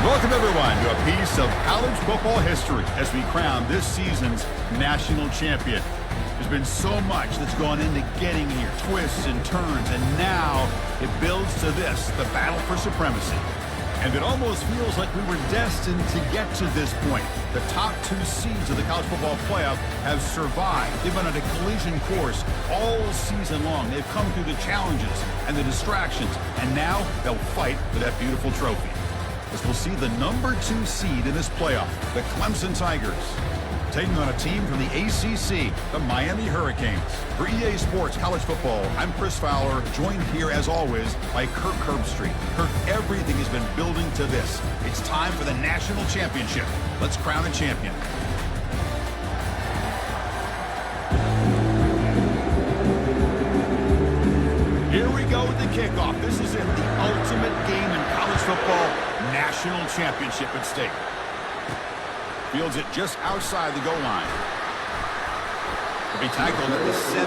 Welcome, everyone, to a piece of college football history as we crown this season's national champion. There's been so much that's gone into getting here, twists and turns, and now it builds to this, the battle for supremacy. And it almost feels like we were destined to get to this point. The top two seeds of the college football playoff have survived. They've been on a collision course all season long. They've come through the challenges and the distractions, and now they'll fight for that beautiful trophy. As we'll see the number 2 seed in this playoff, the Clemson Tigers, taking on a team from the ACC, the Miami Hurricanes. For EA Sports College Football, I'm Chris Fowler, joined here as always by Kirk Herbstreit. Kirk, everything has been building to this. It's time for the national championship. Let's crown a champion. Here we go with the kickoff. This is it, the ultimate game in college football, national championship at stake. Fields it just outside the goal line. Will be tackled at the 17.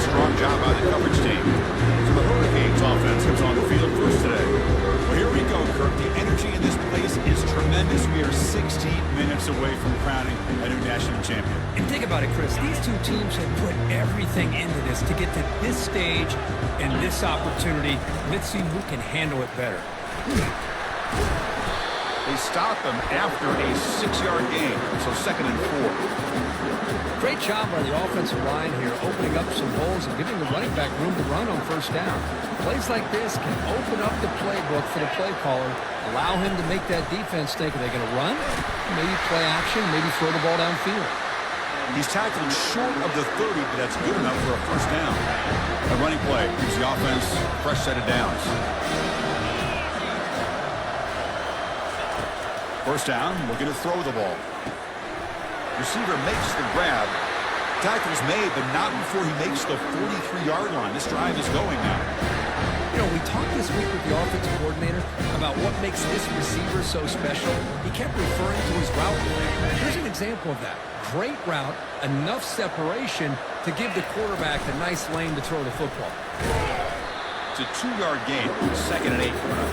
Strong job by the coverage team. So the Hurricanes offense comes on the field first today. Well, here we go, Kirk. The energy in this place is tremendous. We are 16 minutes away from crowning a new national champion. And think about it, Chris. These two teams have put everything into this to get to this stage and this opportunity. Let's see who can handle it better. They stop them after a 6-yard gain, so 2nd and 4. Great job by the offensive line here, opening up some holes and giving the running back room to run on first down. Plays like this can open up the playbook for the play caller, allow him to make that defense think, are they going to run? Maybe play action, maybe throw the ball downfield. He's tackled short of the 30, but that's good enough for a first down. A running play gives the offense a fresh set of downs. First down, looking to throw the ball. Receiver makes the grab. Tackle's made, but not before he makes the 43-yard line. This drive is going now. You know, we talked this week with the offensive coordinator about what makes this receiver so special. He kept referring to his route. Here's an example of that. Great route, enough separation to give the quarterback a nice lane to throw the football. It's a 2-yard gain, 2nd and 8 coming up.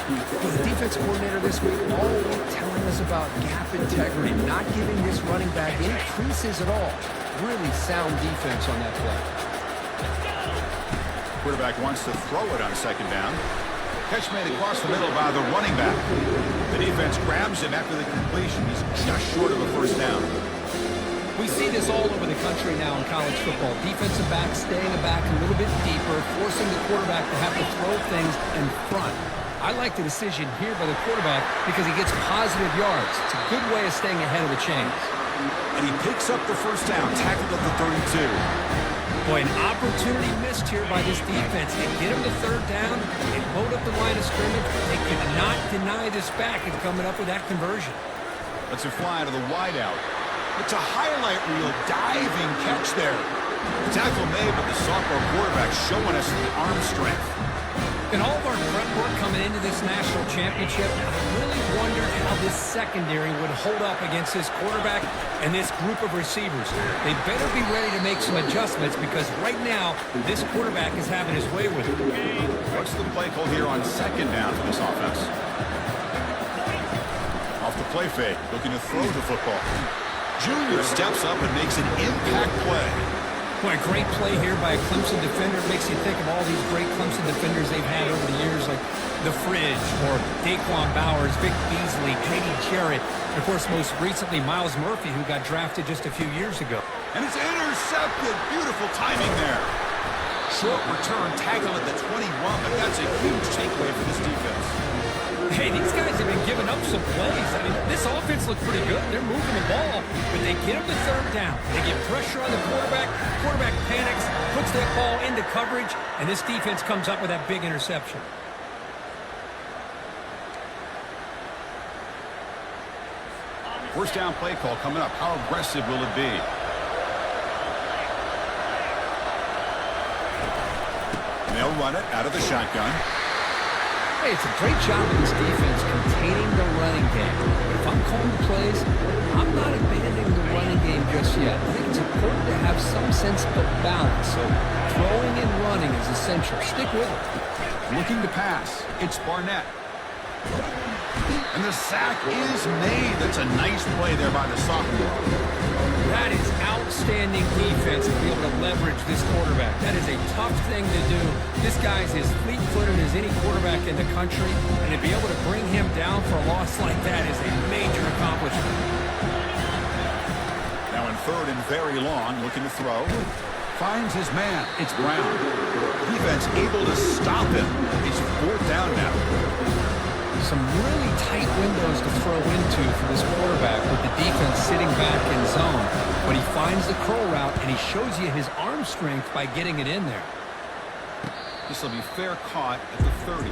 The defensive coordinator this week all week telling us about gap integrity, not giving this running back any creases at all. Really sound defense on that play. Quarterback wants to throw it on 2nd down. Catch made across the middle by the running back. The defense grabs him after the completion. He's just short of a first down. We see this all over the country now in college football. Defensive backs staying back a little bit deeper, forcing the quarterback to have to throw things in front. I like the decision here by the quarterback because he gets positive yards. It's a good way of staying ahead of the chains. And he picks up the first down, tackled at the 32. Boy, an opportunity missed here by this defense. They get him to 3rd down, they load up the line of scrimmage. They could not deny this back in coming up with that conversion. Let's fly to the wideout. It's a highlight reel diving catch there. The tackle made, but the sophomore quarterback showing us the arm strength. In all of our prep work coming into this national championship, I really wondered how this secondary would hold up against this quarterback and this group of receivers. They better be ready to make some adjustments because right now, this quarterback is having his way with it. What's the play call here on 2nd down for this offense? Off the play fake, looking to throw the football. Junior steps up and makes an impact play. Boy, a great play here by a Clemson defender. It makes you think of all these great Clemson defenders they've had over the years, like The Fridge, or Daquan Bowers, Vic Beasley, Grady Jarrett, and of course, most recently, Miles Murphy, who got drafted just a few years ago. And it's intercepted. Beautiful timing there. Short return, tackle at the 21, but that's a huge takeaway for this defense. Hey, these guys have been giving up some plays. I mean, this offense looks pretty good. They're moving the ball, but they get them to 3rd down. They get pressure on the quarterback. Quarterback panics, puts that ball into coverage, and this defense comes up with that big interception. First down play call coming up. How aggressive will it be? They'll run it out of the shotgun. Hey, it's a great job of this defense containing the running game. But if I'm calling the plays, I'm not abandoning the running game just yet. I think it's important to have some sense of balance. So throwing and running is essential. Stick with it. Looking to pass. It's Barnett. And the sack is made. That's a nice play there by the sophomore. That is outstanding defense to be able to leverage this quarterback. That is a tough thing to do. This guy's as fleet-footed as any quarterback in the country, and to be able to bring him down for a loss like that is a major accomplishment. Now in third and very long, looking to throw. Finds his man. It's Brown. Defense able to stop him. He's fourth down now. Some really tight windows to throw into for this quarterback with the defense sitting back in zone. But he finds the curl route, and he shows you his arm strength by getting it in there. This will be fair caught at the 30.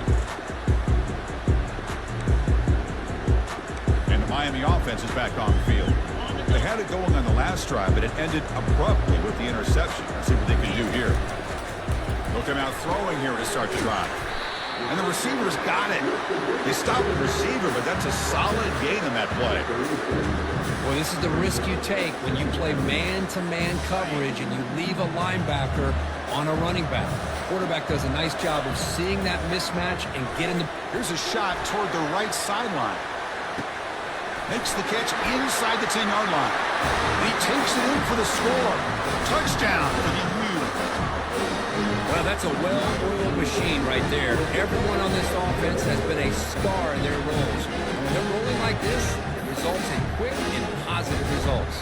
And the Miami offense is back on the field. They had it going on the last drive, but it ended abruptly with the interception. Let's see what they can do here. They'll come out throwing here to start the drive. And the receivers got it. They stopped the receiver, but that's a solid gain on that play. Well, this is the risk you take when you play man-to-man coverage and you leave a linebacker on a running back. Quarterback does a nice job of seeing that mismatch and getting the... Here's a shot toward the right sideline. Makes the catch inside the 10-yard line. And he takes it in for the score. Touchdown for the U. Well, that's a well-oiled machine right there. Everyone on this offense has been a star in their roles. When they're rolling like this, it results in quick and positive results.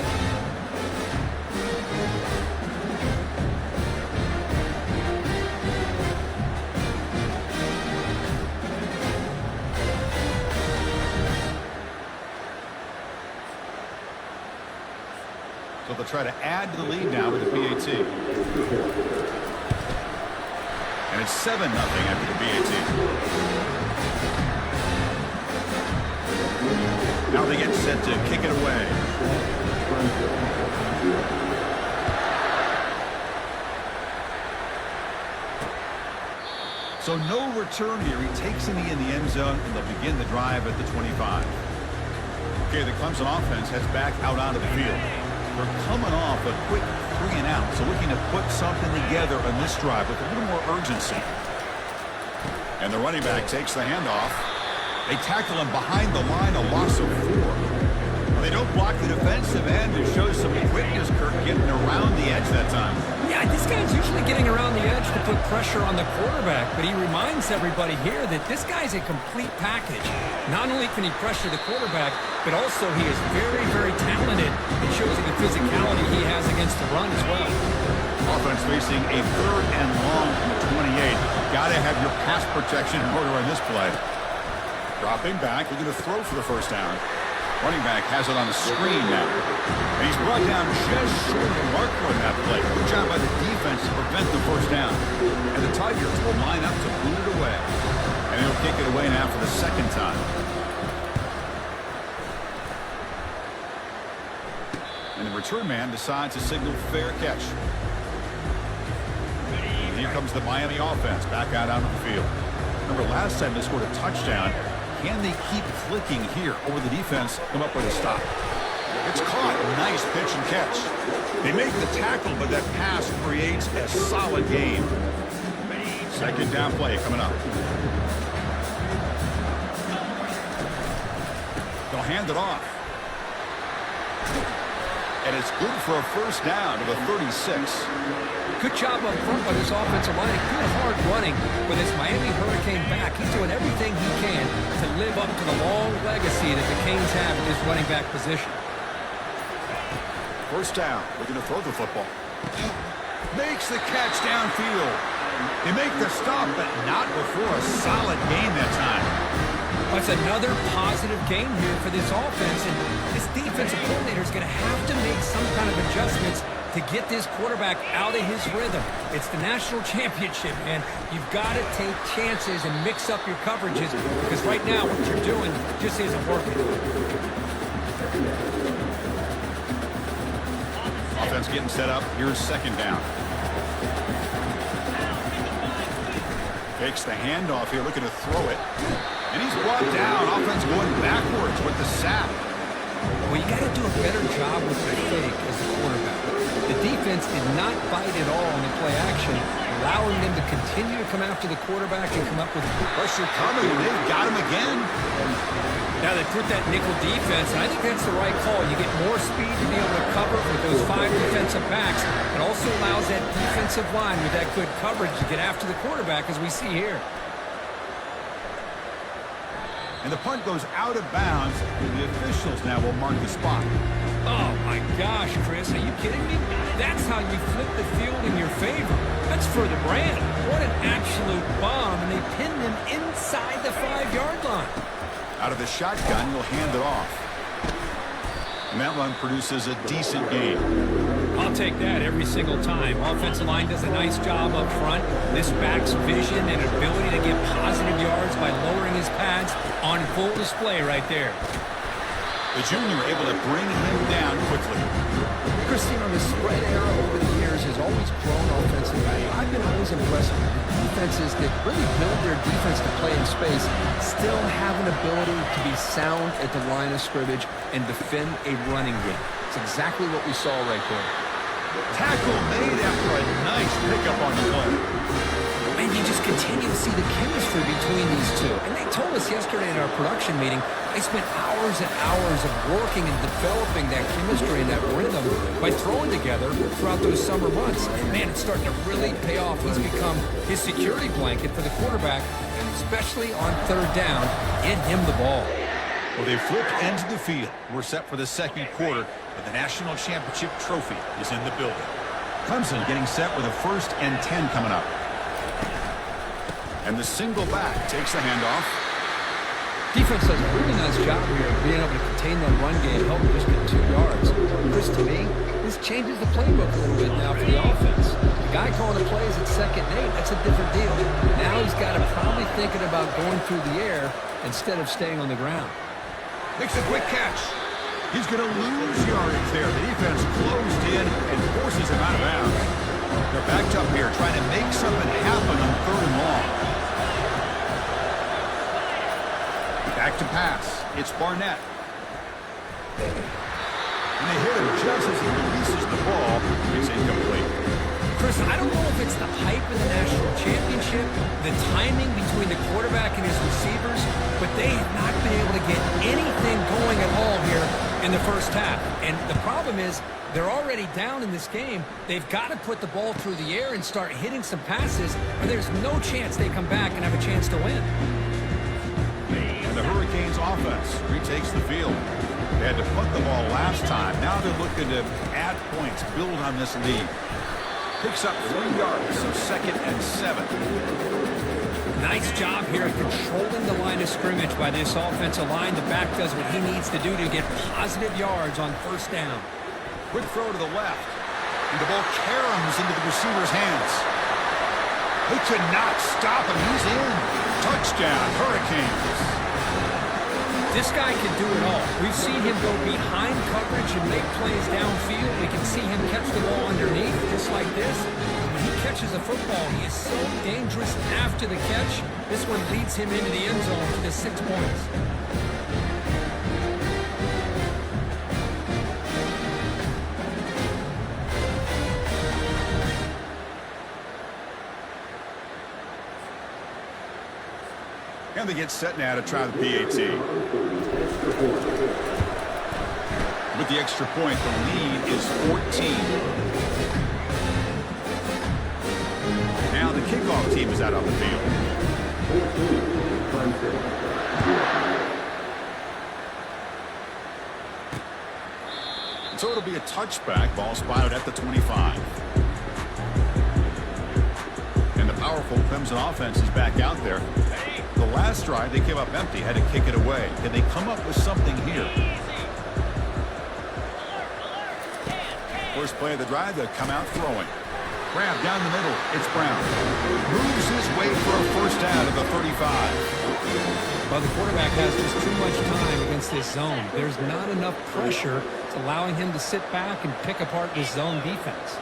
So they'll try to add to the lead now with the PAT. And it's 7-0 after the PAT. Now they get set to kick it away. So no return here. He takes in the end zone, and they'll begin the drive at the 25. Okay, the Clemson offense heads back out onto the field. They're coming off a quick 3 and out, so looking to put something together on this drive with a little more urgency. And the running back takes the handoff. They tackle him behind the line, a loss of 4. They don't block the defensive end. It shows some quickness, Kirk, getting around the edge that time. Yeah, this guy's usually getting around the edge to put pressure on the quarterback, but he reminds everybody here that this guy's a complete package. Not only can he pressure the quarterback, but also he is very, very talented. It shows you the physicality he has against the run as well. Offense facing a 3rd and long from the 28. Got to have your pass protection in order on this play. Dropping back, looking to throw for the first down. Running back has it on the screen now. And he's brought down just short of the marker on that play. Good job by the defense to prevent the first down. And the Tigers will line up to boot it away. And he'll kick it away now for the second time. And the return man decides to signal fair catch. And here comes the Miami offense back out onto the field. Remember, last time they scored a touchdown. Can they keep clicking here over the defense? Come up with a stop. It's caught. Nice pitch and catch. They make the tackle, but that pass creates a solid game. Second down play coming up. They'll hand it off. And it's good for a first down to the 36. Good job up front by this offensive line. Good hard running with this Miami Hurricane back. He's doing everything he can to live up to the long legacy that the Canes have in this running back position. First down. Looking to throw the football. Makes the catch downfield. They make the stop, but not before a solid gain that time. That's another positive game here for this offense, and this defensive coordinator is going to have to make some kind of adjustments to get this quarterback out of his rhythm. It's the national championship, man. You've got to take chances and mix up your coverages, because right now what you're doing just isn't working. Offense getting set up. Here's second down. Takes the handoff here, looking to throw it. And he's brought down. Offense going backwards with the sack. Well, you got to do a better job with the fake as a quarterback. The defense did not bite at all on the play action, allowing them to continue to come after the quarterback and come up with pressure coming. They've got him again. Now they put that nickel defense, and I think that's the right call. You get more speed to be able to cover with those 5 defensive backs. It also allows that defensive line with that good coverage to get after the quarterback, as we see here. And the punt goes out of bounds, and the officials now will mark the spot. Oh, my gosh, Chris. Are you kidding me? That's how you flip the field in your favor. That's for the brand. What an absolute bomb, and they pinned him inside the 5-yard line. Out of the shotgun, he'll hand it off. And that run produces a decent gain. I'll take that every single time. Offensive line does a nice job up front. This back's vision and ability to get positive yards by lowering his pads on full display right there. The junior able to bring him down quickly. Christine, the spread era over the years has always grown offensively. I've been always impressed with the defenses that really build their defense to play in space, still have an ability to be sound at the line of scrimmage and defend a running game. It's exactly what we saw right there. Tackle made after a nice pickup on the play. And you just continue to see the chemistry between these two. And they told us yesterday in our production meeting, they spent hours and hours of working and developing that chemistry and that rhythm by throwing together throughout those summer months. And man, it's starting to really pay off. He's become his security blanket for the quarterback, especially on 3rd down. Get him the ball. Well, they flipped into the field. We're set for the second quarter, and the national championship trophy is in the building. Clemson getting set with a 1st and 10 coming up. And the single back takes the handoff. Defense does a really nice job here of being able to contain that run game, help just get 2 yards. Chris, to me, this changes the playbook a little bit now for the offense. The guy calling the plays at 2nd and 8, that's a different deal. Now he's got to probably thinking about going through the air instead of staying on the ground. Makes a quick catch. He's going to lose yardage there. The defense closed in and forces him out of bounds. They're backed up here trying to make something happen on 3rd and long. Back to pass. It's Barnett. And they hit him just as he releases the ball. It's incomplete. Chris, I don't know if it's the hype of the national championship, the timing between the quarterback and his receivers, but they have not been able to get anything going at all here in the first half. And the problem is they're already down in this game. They've got to put the ball through the air and start hitting some passes, or there's no chance they come back and have a chance to win. And the Hurricanes offense retakes the field. They had to punt the ball last time. Now they're looking to add points, build on this lead. Picks up 3 yards, so 2nd and 7. Nice job here at controlling the line of scrimmage by this offensive line. The back does what he needs to do to get positive yards on 1st down. Quick throw to the left. And the ball caroms into the receiver's hands. He could not stop him. He's in. Touchdown, Hurricanes. This guy can do it all. We've seen him go behind coverage and make plays downfield. We can see him catch the ball underneath, just like this. When he catches a football, he is so dangerous after the catch. This one leads him into the end zone for the 6 points. And they get set now to try the PAT. With the extra point, the lead is 14. Now the kickoff team is out on the field. So it'll be a touchback. Ball spotted at the 25. And the powerful Clemson offense is back out there. The last drive, they came up empty, had to kick it away. Can they come up with something here? First play of the drive, they'll come out throwing. Grab down the middle, it's Brown. Moves his way for a 1st down at the 35. Well, the quarterback has just too much time against this zone. There's not enough pressure. It's allowing him to sit back and pick apart this zone defense.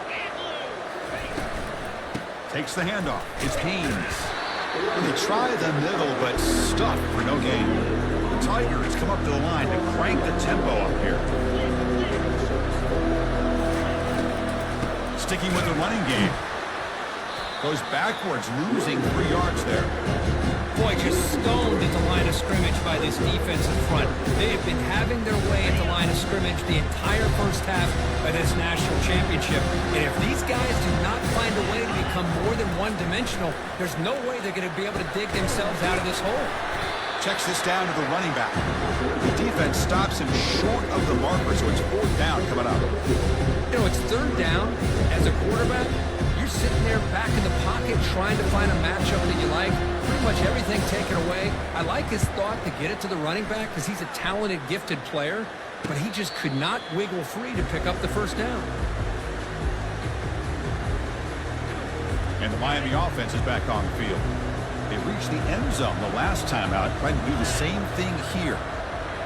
Takes the handoff. It's Haynes. And they try the middle, but stuffed for no gain. The Tigers come up to the line to crank the tempo up here. Sticking with the running game. Goes backwards, losing 3 yards there. Boy, just stoned at the line of scrimmage by this defensive front. They have been having their way at the line of scrimmage the entire first half of this national championship. And if these guys do not find a way to become more than one-dimensional, there's no way they're going to be able to dig themselves out of this hole. Checks this down to the running back. The defense stops him short of the marker, so it's 4th down coming up. You know, it's 3rd down. As a quarterback, you're sitting there back in the pocket trying to find a matchup that you like. Pretty much everything taken away. I like his thought to get it to the running back because he's a talented, gifted player, but he just could not wiggle free to pick up the 1st down. And the Miami offense is back on the field. They reached the end zone the last time out, trying to do the same thing here.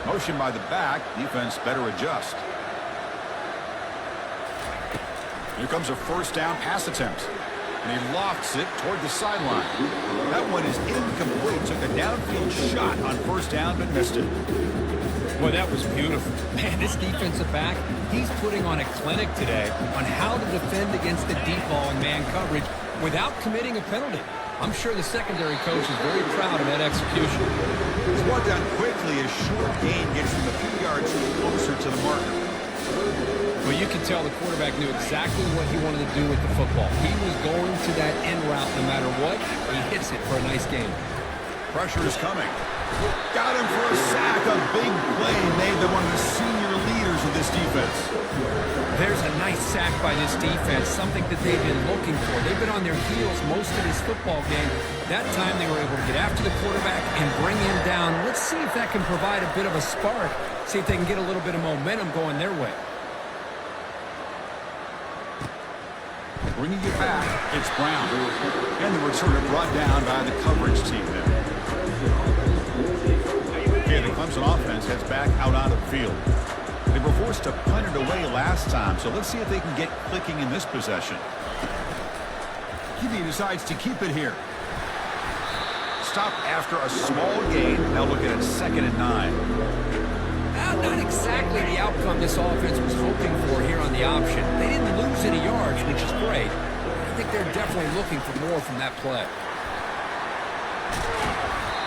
Motion by the back, defense better adjust. Here comes a 1st down pass attempt. And he lofts it toward the sideline. That one is incomplete. Took a downfield shot on 1st down, but missed it. Boy, that was beautiful. Man, this defensive back, he's putting on a clinic today on how to defend against the deep ball and man coverage without committing a penalty. I'm sure the secondary coach is very proud of that execution. He's brought down quickly as short gain gets him a few yards closer to the marker. Well, you can tell the quarterback knew exactly what he wanted to do with the football. He was going to that end route no matter what. He hits it for a nice game. Pressure is coming. Got him for a sack. A big play made them one of the senior leaders of this defense. There's a nice sack by this defense, something that they've been looking for. They've been on their heels most of this football game. That time they were able to get after the quarterback and bring him down. Let's see if that can provide a bit of a spark. See if they can get a little bit of momentum going their way. Bringing it back, it's Brown. And the returner brought down by the coverage team there. Okay, the Clemson offense heads back out onto the field. They were forced to punt it away last time, so let's see if they can get clicking in this possession. He decides to keep it here. Stop after a small gain. Now looking at 2nd and 9. Not exactly the outcome this offense was hoping for here on the option. They didn't lose any yards, which is great. I think they're definitely looking for more from that play.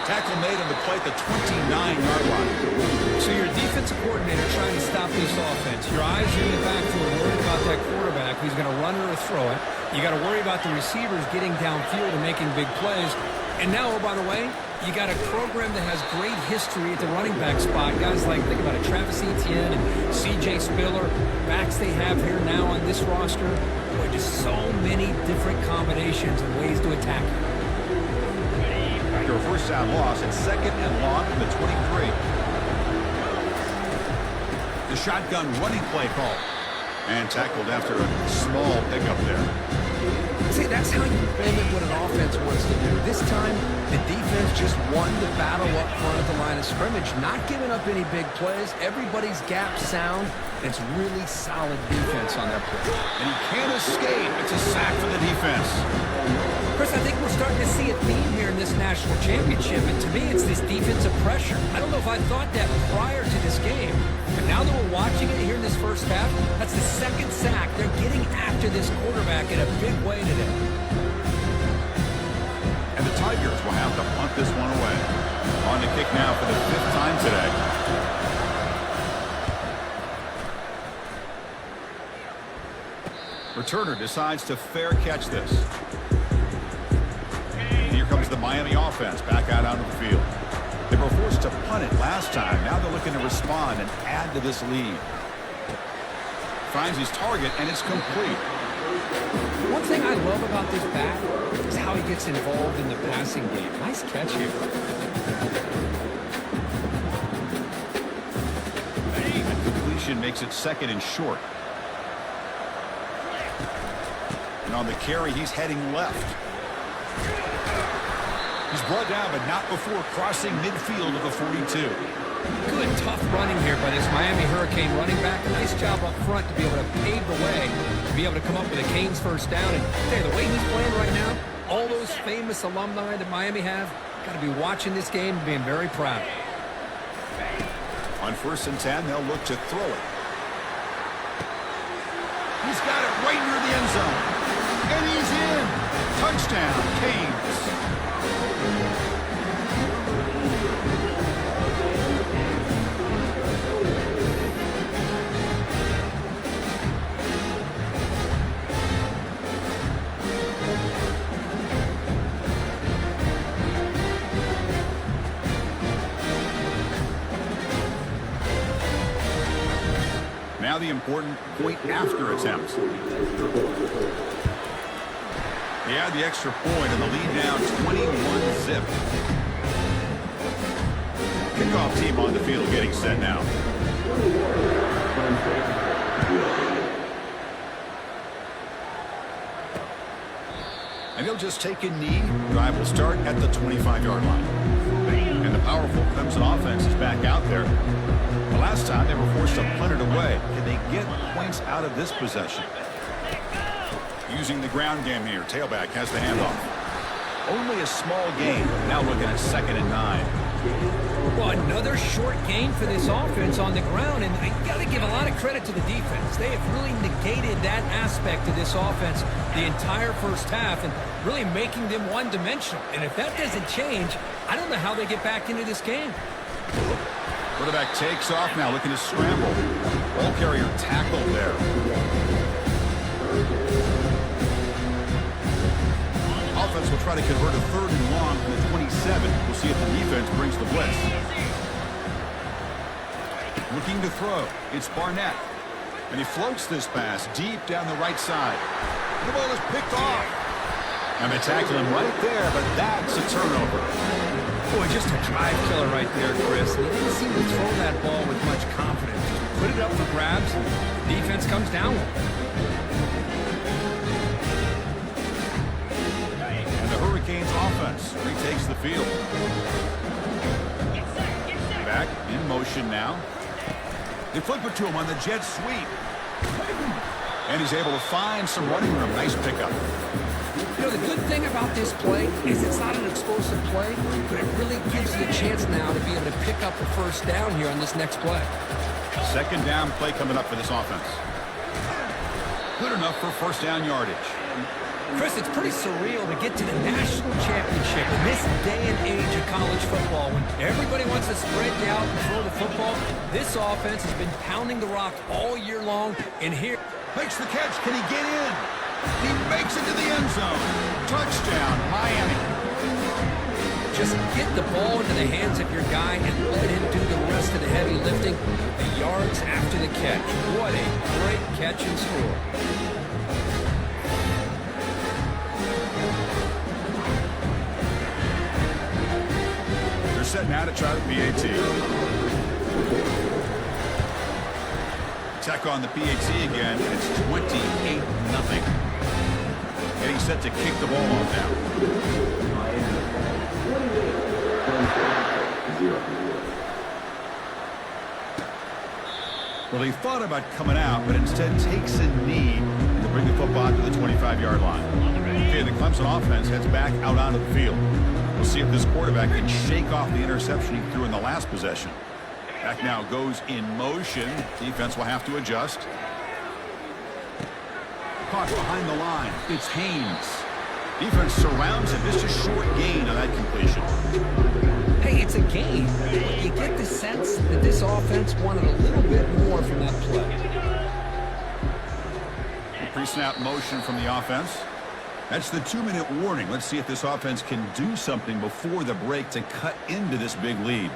Tackle made on the play at the 29-yard line. So you're a defensive coordinator trying to stop this offense. Your eyes are in the backfield worried about that quarterback who's going to run it or throw it. You got to worry about the receivers getting downfield and making big plays. And now, oh, by the way, you got a program that has great history at the running back spot. Guys like, think about it, Travis Etienne and C.J. Spiller, backs they have here now on this roster. Boy, just so many different combinations and ways to attack it. After a 1st down loss, it's 2nd and long from the 23. The shotgun running play call. And tackled after a small pickup there. See, that's how you limit what an offense wants to do. This time, the defense just won the battle up front at the line of scrimmage, not giving up any big plays. Everybody's gap sound. It's really solid defense on their play. And he can't escape. It's a sack for the defense. Chris, I think we're starting to see a theme here in this national championship, and to me, it's this defensive pressure. I don't know if I thought that prior to this game, but now that we're watching it here in this first half, that's the 2nd sack. They're getting after this quarterback in a big way today. And the Tigers will have to punt this one away. On the kick now for the 5th time today. Returner decides to fair catch this. Here comes the Miami offense back out onto the field. They were forced to punt it last time. Now they're looking to respond and add to this lead. Finds his target, and it's complete. One thing I love about this back is how he gets involved in the passing game. Nice catch here. And completion makes it 2nd and short. And on the carry, he's heading left. He's brought down, but not before crossing midfield of the 42. Good, tough running here by this Miami Hurricane running back. A nice job up front to be able to pave the way, to be able to come up with a Canes 1st down. And hey, the way he's playing right now, all those famous alumni that Miami have, got to be watching this game and being very proud. On 1st and 10, they'll look to throw it. He's got it right near the end zone. And he's in. Touchdown, Canes. Now the important point after attempt. They add the extra point and the lead down 21-zip. Kickoff team on the field getting set now. And he'll just take a knee. Drive will start at the 25-yard line. And the powerful Clemson offense is back out there. The last time they were forced to punt it away. Can they get points out of this possession? Using the ground game here. Tailback has the handoff. Only a small gain. Now looking at 2nd and 9. Well, another short gain for this offense on the ground, and I got to give a lot of credit to the defense. They have really negated that aspect of this offense the entire first half and really making them one-dimensional. And if that doesn't change, I don't know how they get back into this game. Quarterback takes off now, looking to scramble. Ball carrier tackled there. Offense will try to convert a 3rd and long from the 27. We'll see if the defense brings the blitz. Looking to throw. It's Barnett. And he floats this pass deep down the right side. The ball is picked off. And they tackle him right there, but that's a turnover. Boy, just a drive killer right there, Chris. He didn't seem to throw that ball with much confidence. Put it up for grabs, and the defense comes down with it. And the Hurricanes offense retakes the field. Back in motion now. They flip it to him on the jet sweep. And he's able to find some running room. Nice pickup. You know, the good thing about this play is it's not an explosive play, but it really gives you a chance now to be able to pick up the first down here on this next play. 2nd down play coming up for this offense. Good enough for 1st down yardage. Chris, it's pretty surreal to get to the national championship in this day and age of college football when everybody wants to spread you out and throw the football. This offense has been pounding the rock all year long, and here Makes the catch. Can he get in? He makes it to the end zone. Touchdown, Miami. just get the ball into the hands of your guy and let him do the rest of the heavy lifting. The yards after the catch. What a great catch and score. They're setting out to try the PAT. Check on the PAT again. It's 28-0. Getting set to kick the ball off now. Well, he thought about coming out, but instead takes a knee to bring the football to the 25-yard line. Okay, the Clemson offense heads back out onto the field. We'll see if this quarterback can shake off the interception he threw in the last possession. Back now goes in motion. Defense will have to adjust. Caught behind the line. It's Haynes. Defense surrounds him. Just a short gain on that completion. Hey, it's a game. You get the sense that this offense wanted a little bit more from that play. Pre-snap motion from the offense. That's the 2-minute warning. Let's see if this offense can do something before the break to cut into this big lead.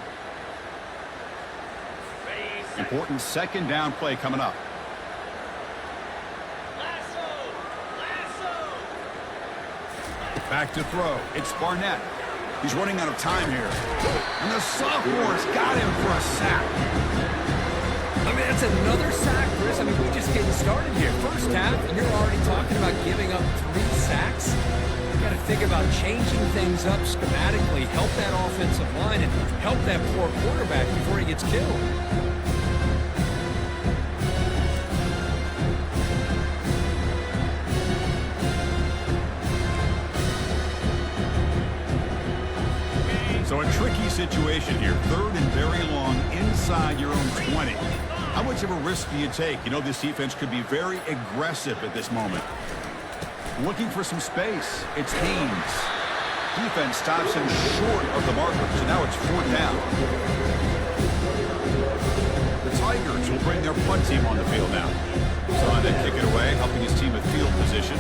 Important second down play coming up. Back to throw. It's Barnett. He's running out of time here. And the sophomore's got him for a sack. I mean, that's another sack, Chris. I mean, we're just getting started here. First half, and you're already talking about giving up 3 sacks. You got to think about changing things up schematically, help that offensive line, and help that poor quarterback before he gets killed. So a tricky situation here. 3rd and very long inside your own 20. How much of a risk do you take? You know this defense could be very aggressive at this moment. Looking for some space. It's Haynes. Defense stops him short of the marker, so now it's 4th down. The Tigers will bring their punt team on the field now. Son to kick it away, helping his team with field position.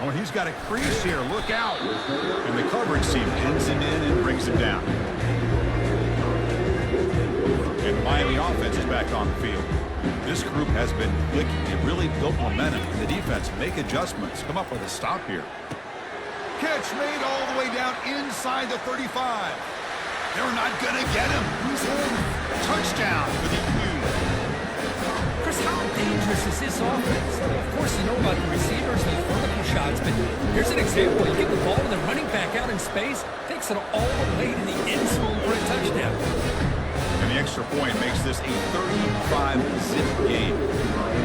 Oh, he's got a crease here. Look out. And the coverage team pins him in and brings him down. And the Miami offense is back on the field. This group has been clicking. It really built momentum. The defense make adjustments. Come up with a stop here. Catch made all the way down inside the 35. They're not going to get him. He's in. Touchdown for the U. Chris, how dangerous is this offense? Of course, you know about the receivers and the vertical shots, but here's an example. You get the ball and the running back out in space, takes it all the way to the end zone for a touchdown. And the extra point makes this a 35-zip game.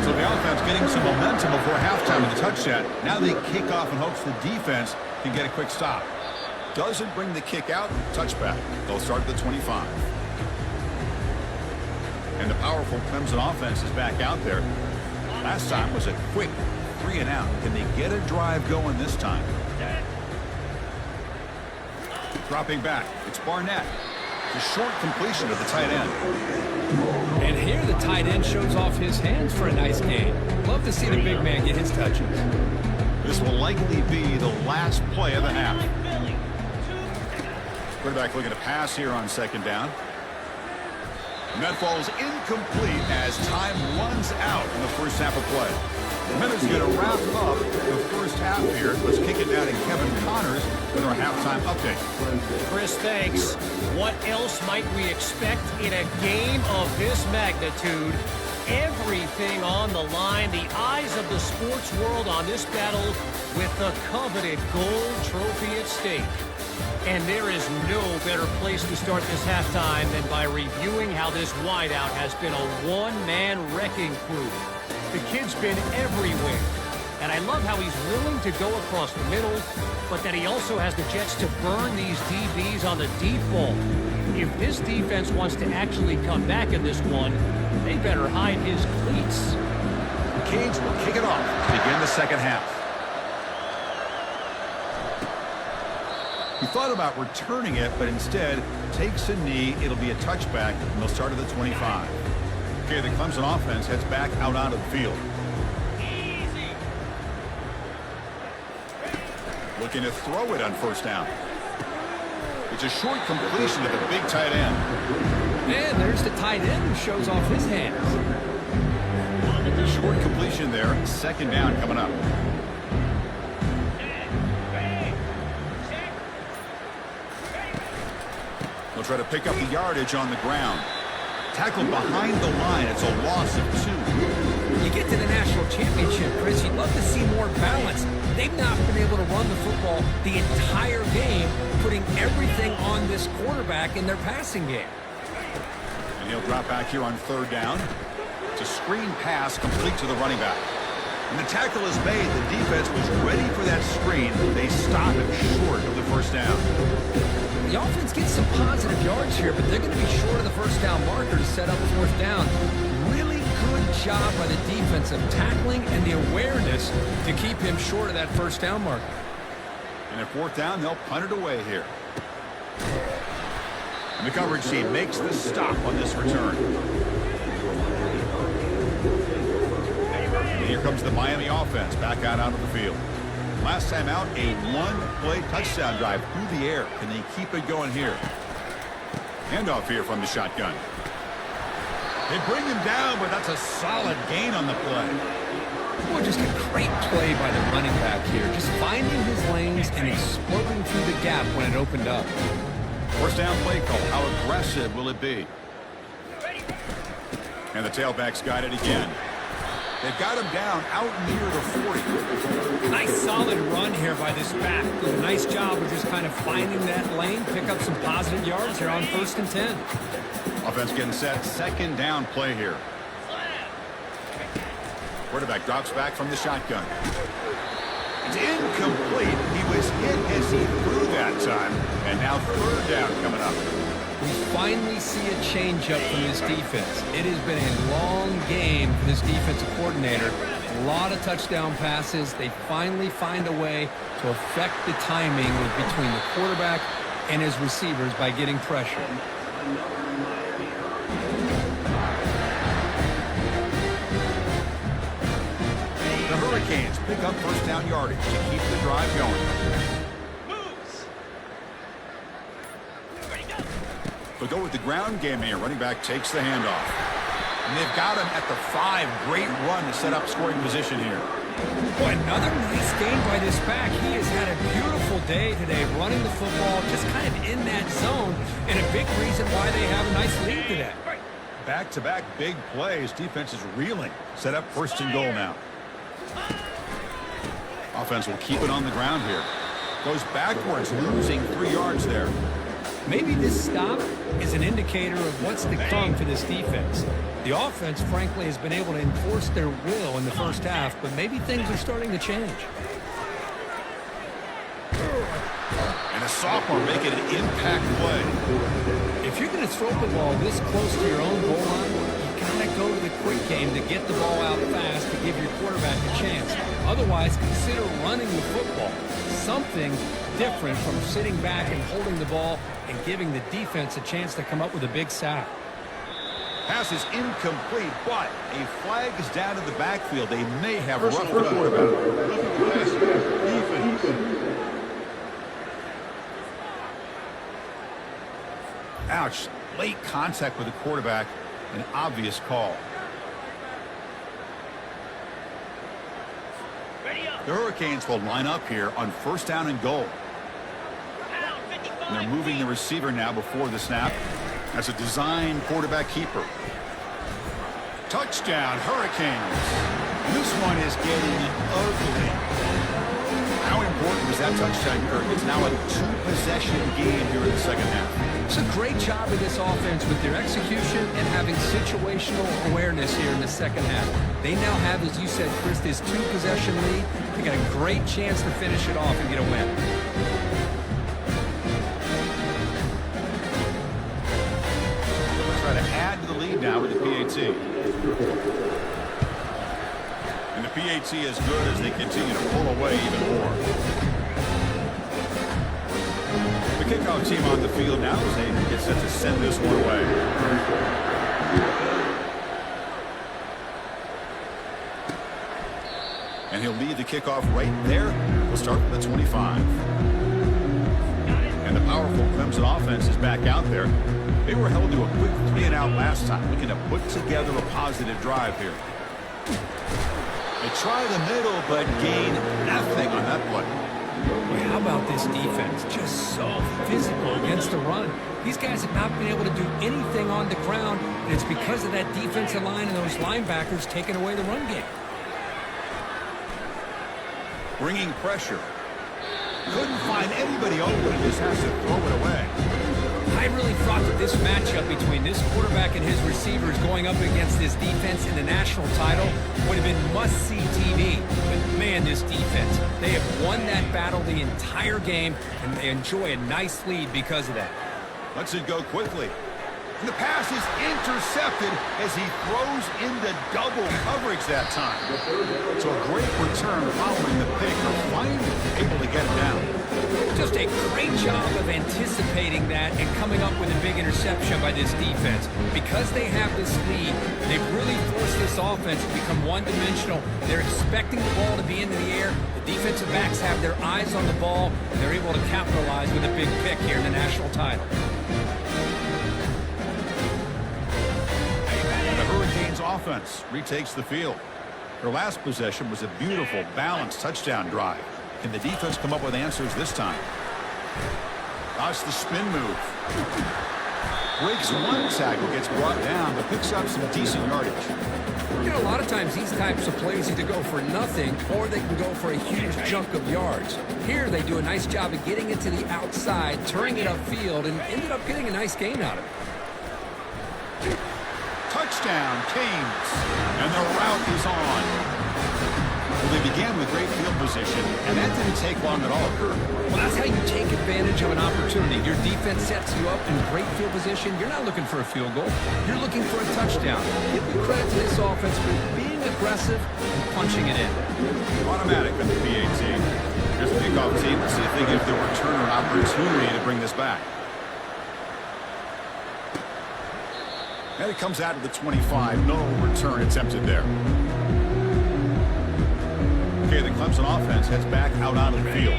So the offense getting some momentum before halftime with the touchdown. Now they kick off in hopes the defense can get a quick stop. Doesn't bring the kick out, touchback. They'll start at the 25. And the powerful Clemson offense is back out there. Last time was a quick 3 and out. Can they get a drive going this time? Dropping back, it's Barnett. The short completion of the tight end. And here the tight end shows off his hands for a nice gain. Love to see the big man get his touches. This will likely be the last play of the half. Quarterback looking to pass here on 2nd down. And that falls incomplete as time runs out in the first half of play. The minute's going to wrap up the first half here. Let's kick it down to Kevin Connors with our halftime update. Chris, thanks. What else might we expect in a game of this magnitude? Everything on the line, the eyes of the sports world on this battle with the coveted gold trophy at stake. And there is no better place to start this halftime than by reviewing how this wideout has been a one-man wrecking crew. The kid's been everywhere. And I love how he's willing to go across the middle, but that he also has the jets to burn these DBs on the deep ball. If this defense wants to actually come back in this one, they better hide his cleats. The Canes will kick it off to begin the second half. He thought about returning it, but instead takes a knee. It'll be a touchback, and they'll start at the 25. Okay, the Clemson offense heads back out onto the field. Looking to throw it on 1st down. It's a short completion to the big tight end. And there's the tight end who shows off his hands. Short completion there. 2nd down coming up. They'll try to pick up the yardage on the ground. Tackled behind the line. It's a loss of 2. You get to the national championship, Chris, you'd love to see more balance. They've not been able to run the football the entire game, putting everything on this quarterback in their passing game. And he'll drop back here on 3rd down. It's a screen pass complete to the running back. And the tackle is made. The defense was ready for that screen. They stop him short of the 1st down. The offense gets some positive yards here, but they're going to be short of the 1st down marker to set up 4th down. Really good job by the defensive tackling and the awareness to keep him short of that 1st down marker. And at 4th down, they'll punt it away here. And the coverage team makes the stop on this return. And here comes the Miami offense back out onto the field. Last time out, a 1-play touchdown drive through the air. Can they keep it going here? Handoff here from the shotgun. They bring him down, but that's a solid gain on the play. Boy, just a great play by the running back here. Just finding his lanes and exploding through the gap when it opened up. 1st down play call. How aggressive will it be? And the tailback's got it again. They've got him down out near the 40. Nice solid run here by this back. Did a nice job of just kind of finding that lane, pick up some positive yards here on 1st and 10. Offense getting set. 2nd down play here. Quarterback drops back from the shotgun. It's incomplete. He was hit as he threw that time. And now 3rd down coming up. We finally see a changeup from this defense. It has been a long game for this defensive coordinator. A lot of touchdown passes. They finally find a way to affect the timing between the quarterback and his receivers by getting pressure. The Hurricanes pick up first down yardage to keep the drive going. They'll go with the ground game here. Running back takes the handoff. And they've got him at the 5. Great run to set up scoring position here. Boy, another nice game by this back. He has had a beautiful day today running the football, just kind of in that zone, and a big reason why they have a nice lead today. Back-to-back big plays. Defense is reeling. Set up first and goal now. Offense will keep it on the ground here. Goes backwards, losing 3 yards there. Maybe this stop is an indicator of what's to come for this defense. The offense, frankly, has been able to enforce their will in the first half, but maybe things are starting to change. And a sophomore making an impact play. If you're going to throw the ball this close to your own goal line, you got to go to the quick game to get the ball out fast to give your quarterback a chance. Otherwise, consider running the football. Something different from sitting back and holding the ball and giving the defense a chance to come up with a big sack. Pass is incomplete, but a flag is down in the backfield. They may have roughed it up. Ouch. Late contact with the quarterback. An obvious call. The Hurricanes will line up here on first down and goal. And they're moving the receiver now before the snap. That's a design quarterback keeper. Touchdown, Hurricanes. This one is getting ugly. How important was that touchdown, Kirk? It's now a 2-possession game here in the second half. It's a great job of this offense with their execution and having situational awareness here in the second half. They now have, as you said, Chris, this 2-possession lead. They got a great chance to finish it off and get a win. Try to add to the lead now with the PAT. And the PAT is good as they continue to pull away even more. The kickoff team on the field now as they get set to send this one away. And he'll lead the kickoff right there. We'll start with the 25. And the powerful Clemson offense is back out there. They were held to a quick 3-and-out last time, looking to put together a positive drive here. They try the middle, but gain nothing on that play. Well, how about this defense? Just so physical against the run. These guys have not been able to do anything on the ground, and it's because of that defensive line and those linebackers taking away the run game. Bringing pressure. Couldn't find anybody open and just has to throw it away. I really thought that this matchup between this quarterback and his receivers going up against this defense in the national title would have been must-see TV. But, man, this defense, they have won that battle the entire game, and they enjoy a nice lead because of that. Lets it go quickly. And the pass is intercepted as he throws into double coverage that time. So a great return following the pick, or finally able to get it down. Just a great job of anticipating that and coming up with a big interception by this defense. Because they have this lead, they've really forced this offense to become one-dimensional. They're expecting the ball to be into the air. The defensive backs have their eyes on the ball, and they're able to capitalize with a big pick here in the national title. And the Hurricanes offense retakes the field. Their last possession was a beautiful, balanced touchdown drive. Can the defense come up with answers this time? That's the spin move. Breaks one tackle, gets brought down, but picks up some decent yardage. You know, a lot of times these types of plays either go for nothing or they can go for a huge chunk of yards. Here they do a nice job of getting it to the outside, turning it upfield, and ended up getting a nice gain out of it. Touchdown, Canes. And the route is on. Well, they've began with great field position, and that didn't take long at all, Kirk. Well, that's how you take advantage of an opportunity. Your defense sets you up in great field position. You're not looking for a field goal. You're looking for a touchdown. Give me credit to this offense for being aggressive and punching it in. Automatic with the PAT. Here's the kickoff team. Let's see if they give the returner an opportunity to bring this back. And it comes out of the 25. No return attempted there. Okay, the Clemson offense heads back out onto the field.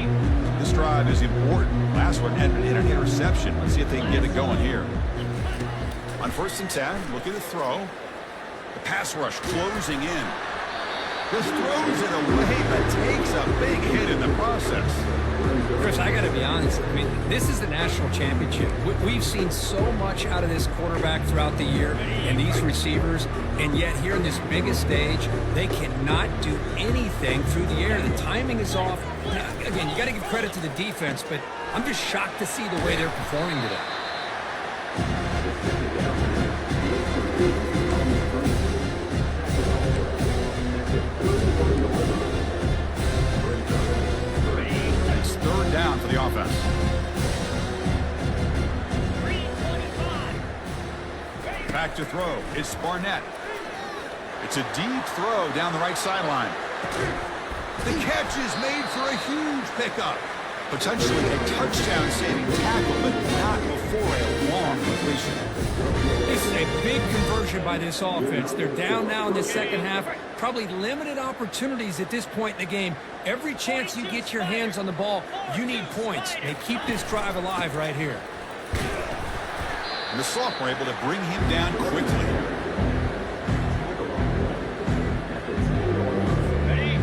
This drive is important. Last one ended in an interception. Let's see if they can get it going here. On 1st and 10, looking to throw. The pass rush closing in. Just throws it away, but takes a big hit in the process. Chris, I got to be honest. I mean, this is the national championship. We've seen so much out of this quarterback throughout the year and these receivers, and yet here in this biggest stage, they cannot do anything through the air. The timing is off. Now, again, you got to give credit to the defense, but I'm just shocked to see the way they're performing today. Down for the offense. Back to throw. It's Barnett. It's a deep throw down the right sideline. The catch is made for a huge pickup. Potentially a touchdown-saving tackle, but not before a long completion. This is a big conversion by this offense. They're down now in the second half. Probably limited opportunities at this point in the game. Every chance you get your hands on the ball, you need points. They keep this drive alive right here. And the sophomore able to bring him down quickly.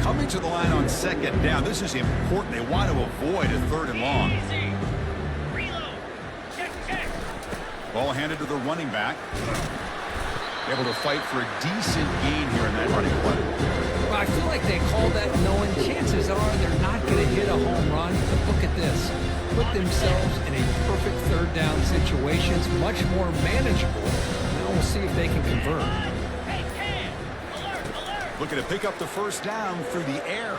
Coming to the line on 2nd down. This is important. They want to avoid a 3rd and long. Ball handed to the running back. Able to fight for a decent gain here in that running play. Well, I feel like they called that knowing chances are they're not going to hit a home run. But look at this. Put themselves in a perfect 3rd down situation. It's much more manageable. Now we'll see if they can convert. Looking to pick up the 1st down through the air.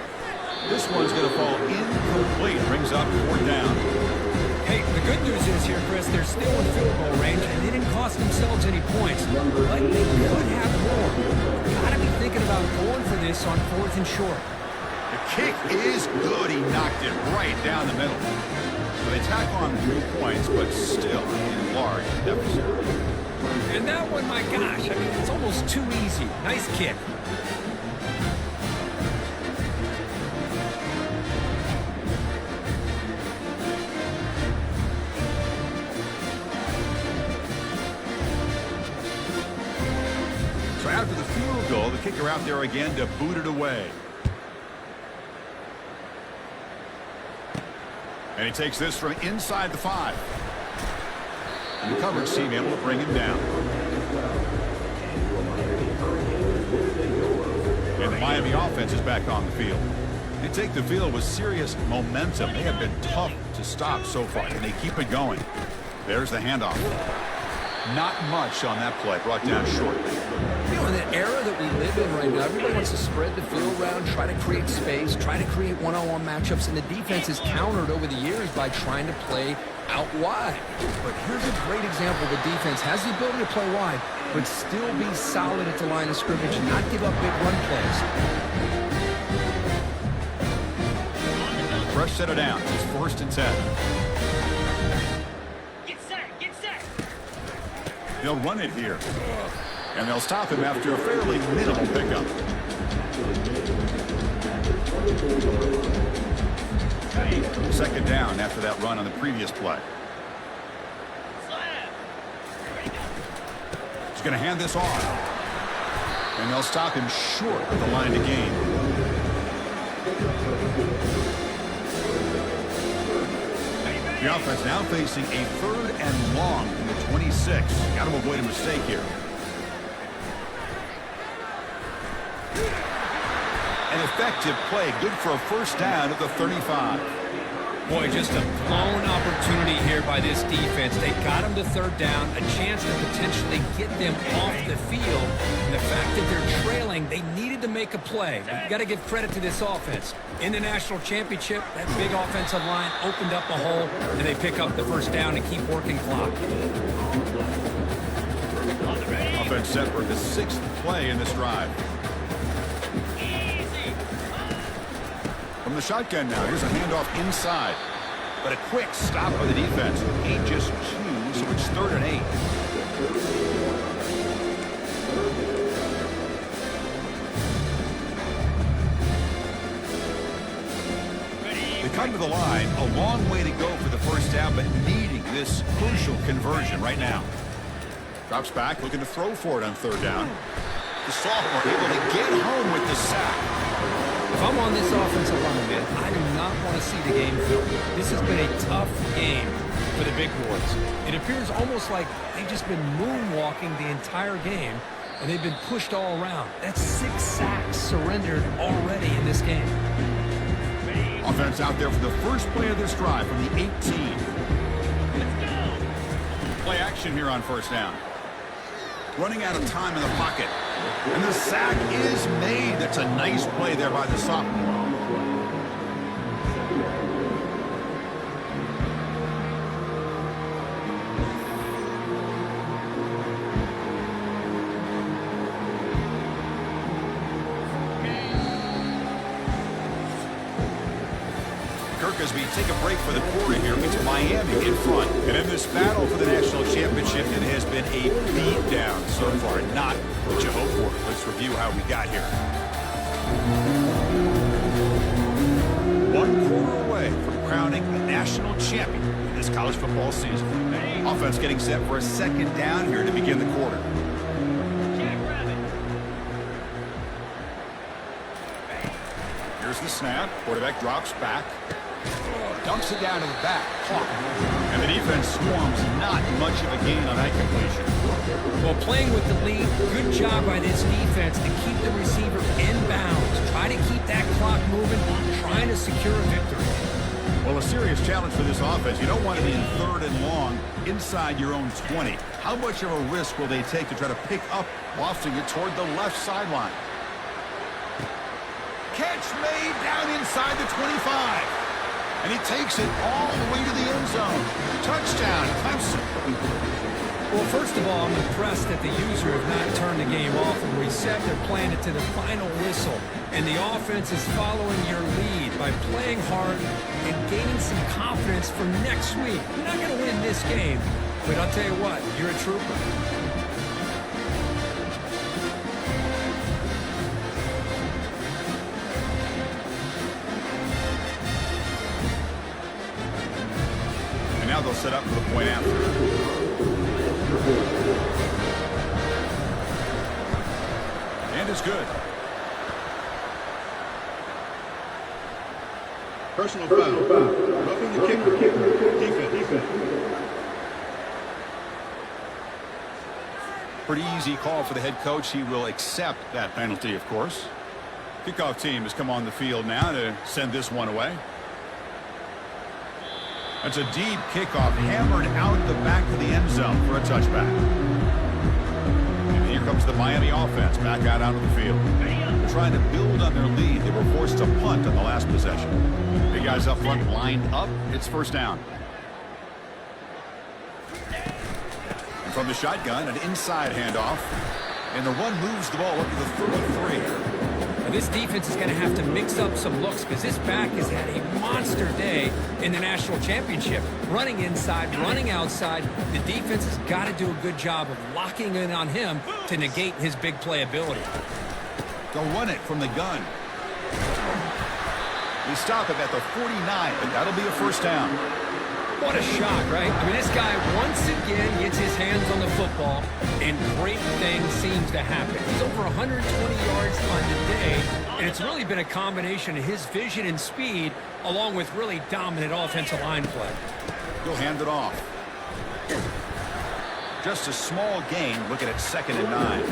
This one's going to fall incomplete. Brings up 4th down. Hey, the good news is here, Chris, they're still in field goal range, and they didn't cost themselves any points. But they could have more. Got to be thinking about going for this on 4th and short. The kick is good. He knocked it right down the middle. So they tack on 3 points, but still in large deficit. And that one, my gosh, I mean, it's almost too easy. Nice kick. So after the field goal, the kicker out there again to boot it away. And he takes this from inside the 5. And the coverage team able to bring him down. And the Miami offense is back on the field. They take the field with serious momentum. They have been tough to stop so far, and they keep it going. There's the handoff. Not much on that play, brought down short. You know, in the era that we live in right now, everybody wants to spread the field around, try to create space, try to create one-on-one matchups, and the defense is countered over the years by trying to play out wide. But here's a great example. The defense has the ability to play wide, but still be solid at the line of scrimmage and not give up big run plays. Fresh set of downs. It's 1st and 10. They'll run it here. And they'll stop him after a fairly minimal pickup. Second down after that run on the previous play. He's going to hand this off. And they'll stop him short of the line to gain. The offense now facing a 3rd and long from the 26. Got to avoid a mistake here. An effective play, good for a 1st down at the 35. Boy, just a blown opportunity here by this defense. They got him to third down, a chance to potentially get them off the field. And the fact that they're trailing, they needed to make a play. You've got to give credit to this offense. In the national championship, that big offensive line opened up a hole, and they pick up the first down and keep working clock. Offense set for the 6th play in this drive. From the shotgun now, here's a handoff inside. But a quick stop by the defense. 8 just 2, so it's 3rd and 8. They come to the line, a long way to go for the first down, but needing this crucial conversion right now. Drops back, looking to throw for it on 3rd down. The sophomore able to get home with the sack. If I'm on this offensive line, man, I do not want to see the game film. This has been a tough game for the big boys. It appears almost like they've just been moonwalking the entire game, and they've been pushed all around. That's 6 sacks surrendered already in this game. Offense out there for the first play of this drive from the 18. Play action here on 1st down. Running out of time in the pocket. And the sack is made. That's a nice play there by the sophomore. As we take a break for the quarter here, it's Miami in front. And in this battle for the national championship, it has been a beatdown so far. Not what you hope for. Let's review how we got here. 1 quarter away from crowning a national champion in this college football season. Offense getting set for a 2nd down here to begin the quarter. Here's the snap. Quarterback drops back. Dumps it down to the back. And the defense swarms. Not much of a gain on that completion. Well, playing with the lead, good job by this defense to keep the receiver in bounds. Try to keep that clock moving, trying to secure a victory. Well, a serious challenge for this offense. You don't want to be in 3rd and long inside your own 20. How much of a risk will they take to try to pick up, lofting it toward the left sideline? Catch made down inside the 25. And he takes it all the way to the end zone. Touchdown, Clemson. Well, first of all, I'm impressed that the user have not turned the game off and reset their plan it to the final whistle. And the offense is following your lead by playing hard and gaining some confidence for next week. You're not going to win this game, but I'll tell you what, you're a trooper. Now they'll set up for the point after. And it's good. Personal foul. Roughing the kicker. Defense. Pretty easy call for the head coach. He will accept that penalty, of course. Kickoff team has come on the field now to send this one away. That's a deep kickoff, hammered out the back of the end zone for a touchback. And here comes the Miami offense back out onto the field. They're trying to build on their lead. They were forced to punt on the last possession. Big guys up front lined up. It's 1st down. And from the shotgun, an inside handoff. And the run moves the ball up to the 33. Now this defense is going to have to mix up some looks because this back has had a monster day in the national championship. Running inside, running outside. The defense has got to do a good job of locking in on him to negate his big play ability. They'll run it from the gun. They stop him at the 49, and that'll be a 1st down. What a shot, right? I mean, this guy once again gets his hands on the football, and great things seems to happen. He's over 120 yards on the day, and it's really been a combination of his vision and speed, along with really dominant offensive line play. He'll hand it off. Just a small gain, looking at 2nd and 9.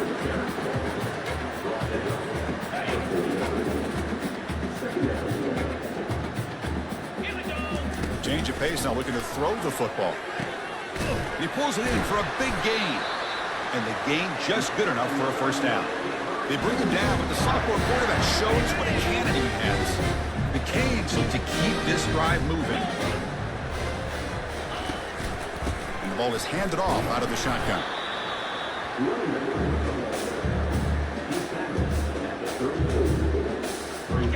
Change of pace now, looking to throw the football. He pulls it in for a big gain. And the gain just good enough for a first down. They bring him down, but the sophomore quarterback shows what a cannon he has. The Canes look to keep this drive moving. And the ball is handed off out of the shotgun.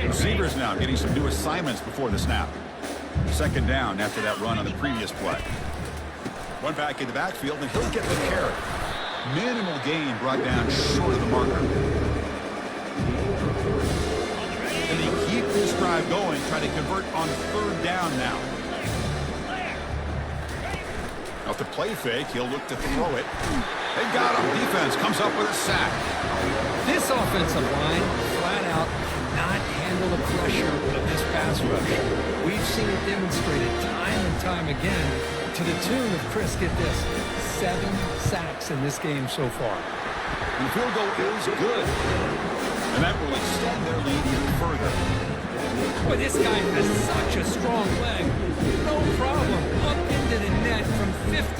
Receivers now getting some new assignments before the snap. Second down after that run on the previous play. One back in the backfield, and he'll get the carry. Minimal gain brought down short of the marker. And they keep this drive going, trying to convert on third down now. Off the play fake, he'll look to throw it. They got him. Defense comes up with a sack. This offensive line, flat out, cannot handle the pressure of this pass rush. We've seen it demonstrated time and time again to the tune of, Chris, get this, 7 sacks in this game so far. And the field goal is good. And that will extend their lead even further. Boy, this guy has such a strong leg. No problem. Up into the net from 50+.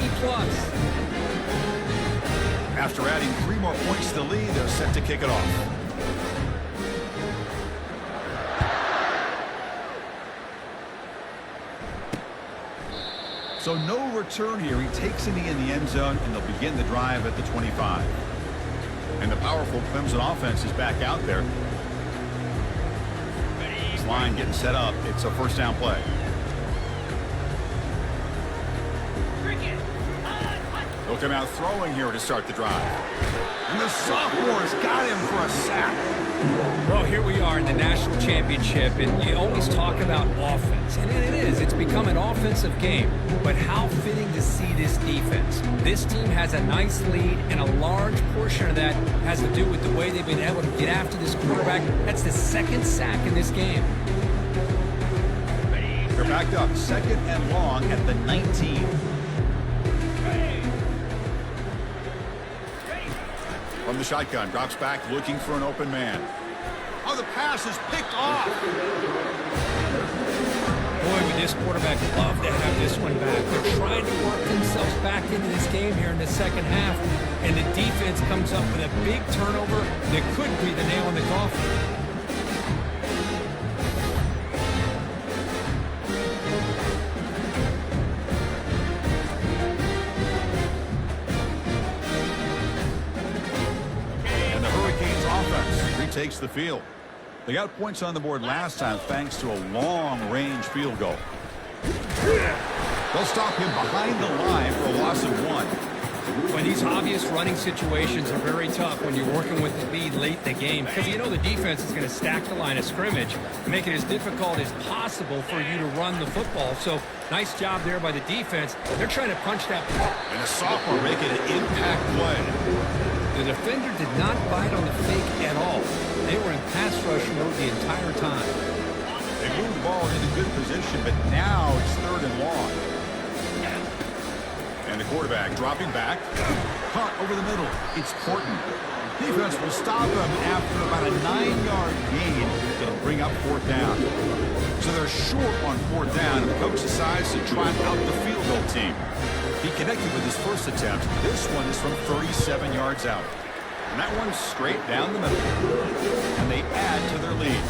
After adding 3 more points to the lead, they're set to kick it off. So no return here. He takes it in the end zone, and they'll begin the drive at the 25. And the powerful Clemson offense is back out there. This line getting set up. It's a first down play. They'll come out throwing here to start the drive. And the sophomore's got him for a sack. Well, here we are in the national championship, and you always talk about offense. And it is. It's become an offensive game. But how fitting to see this defense. This team has a nice lead, and a large portion of that has to do with the way they've been able to get after this quarterback. That's the 2nd sack in this game. They're backed up 2nd and long at the 19. From the shotgun, drops back looking for an open man. Oh, the pass is picked off. Boy, would this quarterback love to have this one back. They're trying to work themselves back into this game here in the second half, and the defense comes up with a big turnover that could be the nail in the coffin. Takes the field. They got points on the board last time thanks to a long-range field goal. They'll stop him behind the line for a loss of 1. When these obvious running situations are very tough when you're working with the lead late in the game, because you know the defense is going to stack the line of scrimmage and make it as difficult as possible for you to run the football. So nice job there by the defense. They're trying to punch that ball. And a sophomore making an impact play. The defender did not bite on the fake at all. They were in pass rush mode the entire time. They moved the ball into good position, but now it's 3rd and long. And the quarterback dropping back. Caught over the middle. It's Horton. Defense will stop him after about a 9-yard gain. They'll bring up 4th down. So they're short on 4th down, and the coach decides to try out the field goal team. He connected with his first attempt. This one is from 37 yards out. And that one's straight down the middle. And they add to their lead.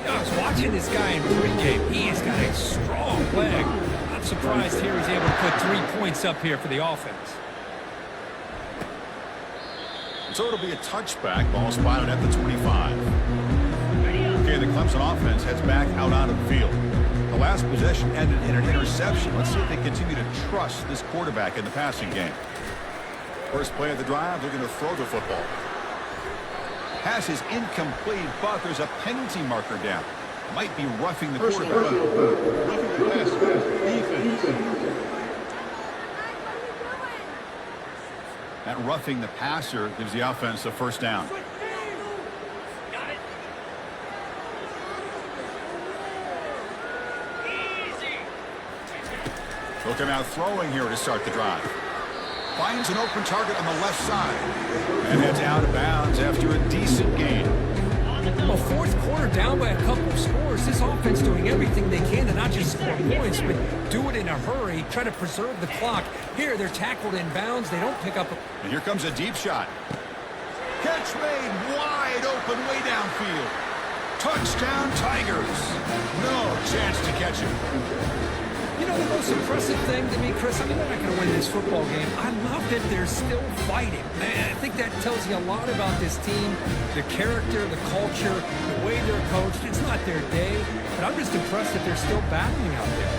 I was watching this guy in pregame. He has got a strong leg. I'm surprised here he's able to put 3 points up here for the offense. So it'll be a touchback. Ball spotted at the 25. Okay, the Clemson offense heads back out onto the field. The last possession ended in an interception. Let's see if they continue to trust this quarterback in the passing game. First play of the drive, they're going to throw the football. Pass is incomplete, but there's a penalty marker down. Might be roughing the quarterback. Roughing the pass. Defense. That roughing the passer gives the offense a first down. They'll come out throwing here to start the drive. Finds an open target on the left side. And heads out of bounds after a decent gain. Well, 4th quarter down by a couple of scores, this offense doing everything they can to not just score points, but do it in a hurry, try to preserve the clock. Here, they're tackled in bounds. They don't pick up. And here comes a deep shot. Catch made wide open way downfield. Touchdown Tigers. No chance to catch him. You know, the most impressive thing to me, Chris, I mean, they're not going to win this football game. I love that they're still fighting. Man, I think that tells you a lot about this team, the character, the culture, the way they're coached. It's not their day, but I'm just impressed that they're still battling out there.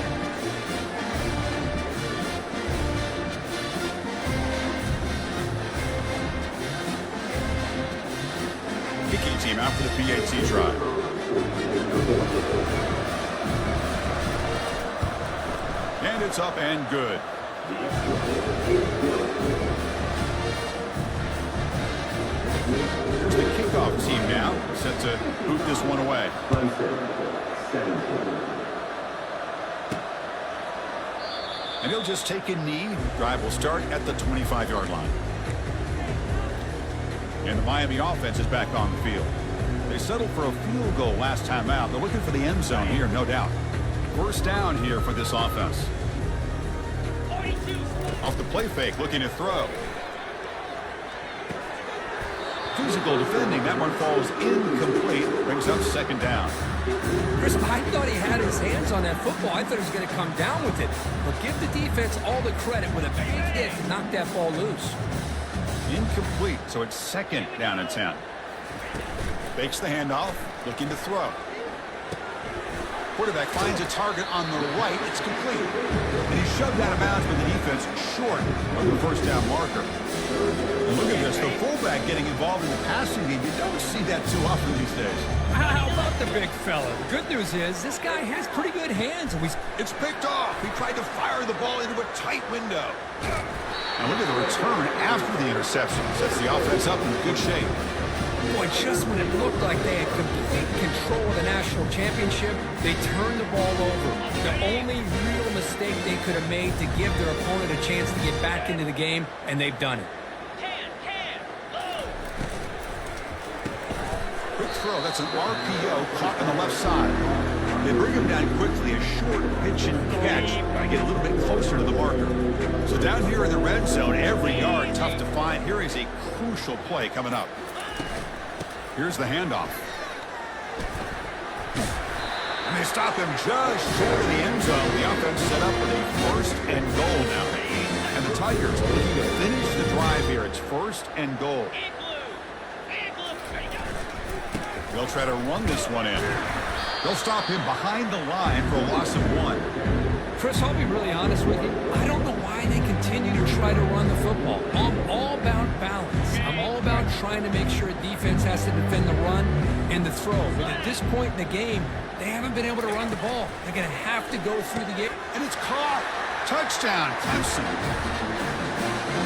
Kicking team out for the PAT drive. And it's up and good. Here's the kickoff team now, set to boot this one away. And he'll just take a knee. Drive will start at the 25-yard line. And the Miami offense is back on the field. They settled for a field goal last time out. They're looking for the end zone here, no doubt. First down here for this offense. Off the play fake, looking to throw. Physical defending. That one falls incomplete. Brings up second down. Chris, I thought he had his hands on that football. I thought he was going to come down with it. But give the defense all the credit with a big hit to knock that ball loose. Incomplete, so it's second down and 10. Fakes the handoff, looking to throw. Quarterback finds a target on the right. It's complete. And he's shoved out of bounds with the defense short of the first down marker. And look at this, the fullback getting involved in the passing game. You don't see that too often these days. How about the big fella? The good news is this guy has pretty good hands. And it's picked off. He tried to fire the ball into a tight window. And look at the return after the interception. Sets the offense up in good shape. Boy, just when it looked like they had complete control of the national championship, they turned the ball over. The only real mistake they could have made to give their opponent a chance to get back into the game, and they've done it. Quick throw. That's an RPO caught on the left side. They bring him down quickly. A short pitch and catch. Got to get a little bit closer to the marker. So down here in the red zone, every yard tough to find. Here is a crucial play coming up. Here's the handoff. And they stop him just short of the end zone. The offense set up with a first and goal now. And the Tigers looking to finish the drive here. It's first and goal. They'll try to run this one in. They'll stop him behind the line for a loss of 1. Chris, I'll be really honest with you. I don't know why they continue to try to run the football. I'm all about balance. I'm all about trying to make sure a defense has to defend the run and the throw. But at this point in the game, they haven't been able to run the ball. They're going to have to go through the game. And it's caught. Touchdown, Clemson.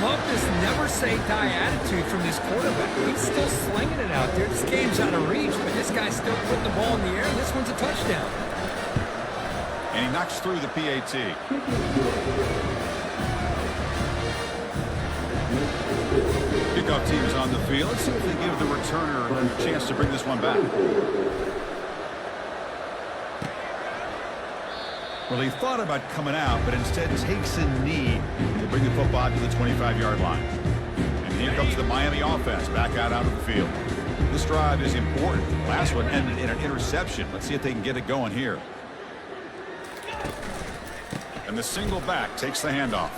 Love this never-say-die attitude from this quarterback. He's still slinging it out there. This game's out of reach, but this guy's still putting the ball in the air, and this one's a touchdown. And he knocks through the PAT. Kickoff team is on the field. Let's see if they give the returner a chance to bring this one back. Well, he thought about coming out, but instead takes a knee to bring the football to the 25-yard line. And here comes the Miami offense back out of the field. This drive is important. Last one ended in an interception. Let's see if they can get it going here. And the single back takes the handoff.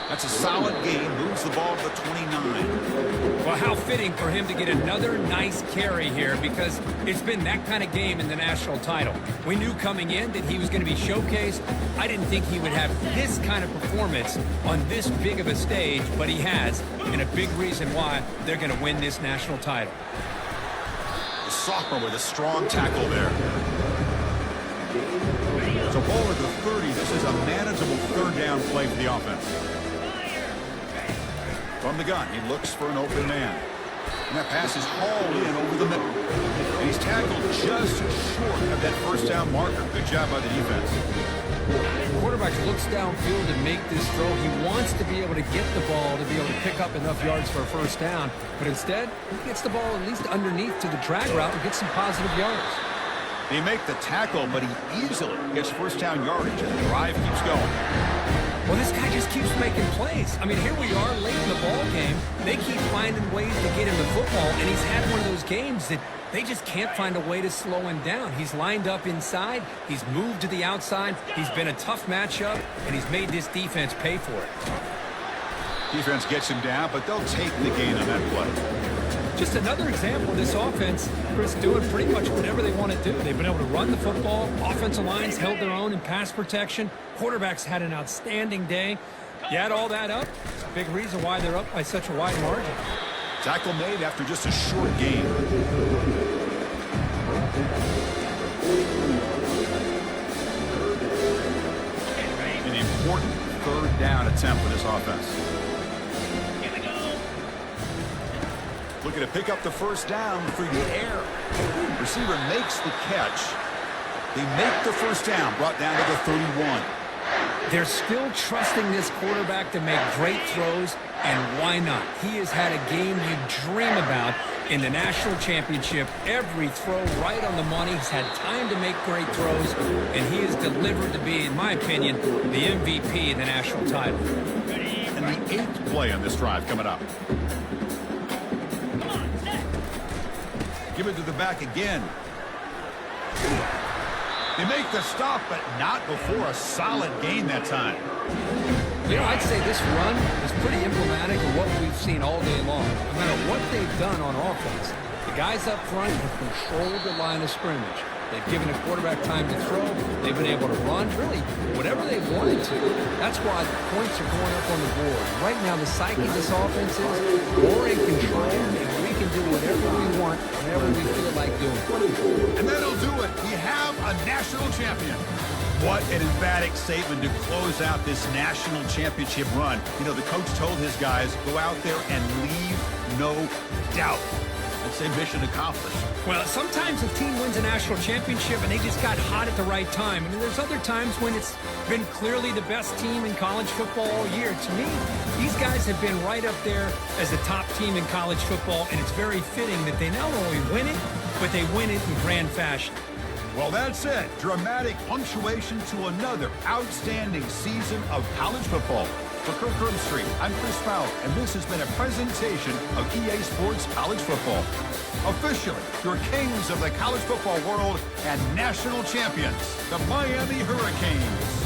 That's a solid game. Moves the ball to the 29. Well, how fitting for him to get another nice carry here, because it's been that kind of game in the national title. We knew coming in that he was going to be showcased. I didn't think he would have this kind of performance on this big of a stage, but he has, and a big reason why they're going to win this national title. The sophomore with a strong tackle there. It's a ball at the 30. This is a manageable third down play for the offense. From the gun, he looks for an open man. And that pass is hauled in over the middle. And he's tackled just short of that first down marker. Good job by the defense. The quarterback looks downfield to make this throw. He wants to be able to get the ball to be able to pick up enough yards for a first down, but instead, he gets the ball at least underneath to the drag route and gets some positive yards. They make the tackle, but he easily gets first down yardage, and the drive keeps going. Well, this guy just keeps making plays. I mean, here we are late in the ball game. They keep finding ways to get him the football, and he's had one of those games that they just can't find a way to slow him down. He's lined up inside. He's moved to the outside. He's been a tough matchup, and he's made this defense pay for it. Defense gets him down, but they'll take the gain on that play. Just another example of this offense, Chris, doing pretty much whatever they want to do. They've been able to run the football. Offensive lines held their own in pass protection. Quarterbacks had an outstanding day. You add all that up, it's a big reason why they're up by such a wide margin. Tackle made after just a short gain. An important third down attempt for this offense. Looking to pick up the first down through the air. Receiver makes the catch. They make the first down, brought down to the 31. They're still trusting this quarterback to make great throws, and why not? He has had a game you dream about in the national championship. Every throw right on the money. He's had time to make great throws, and he has delivered to be, in my opinion, the MVP of the national title. And the 8th play on this drive coming up. Give it to the back again. They make the stop, but not before a solid gain that time. You know, I'd say this run is pretty emblematic of what we've seen all day long. No matter what they've done on offense, the guys up front have controlled the line of scrimmage. They've given the quarterback time to throw. They've been able to run, really, whatever they wanted to. That's why the points are going up on the board. Right now, the psyche of this offense is more in control, and we can do whatever we want, whenever we feel like doing. And that'll do it. We have a national champion. What an emphatic statement to close out this national championship run. You know, the coach told his guys, go out there and leave no doubt. I'd say mission accomplished. Well, sometimes a team wins a national championship and they just got hot at the right time. And there's other times when it's been clearly the best team in college football all year. To me, these guys have been right up there as the top team in college football, and it's very fitting that they not only win it, but they win it in grand fashion. Well, that's it. Dramatic punctuation to another outstanding season of college football. For Kirk Herbstreit, I'm Chris Fowler, and this has been a presentation of EA Sports College Football. Officially, your kings of the college football world and national champions, the Miami Hurricanes.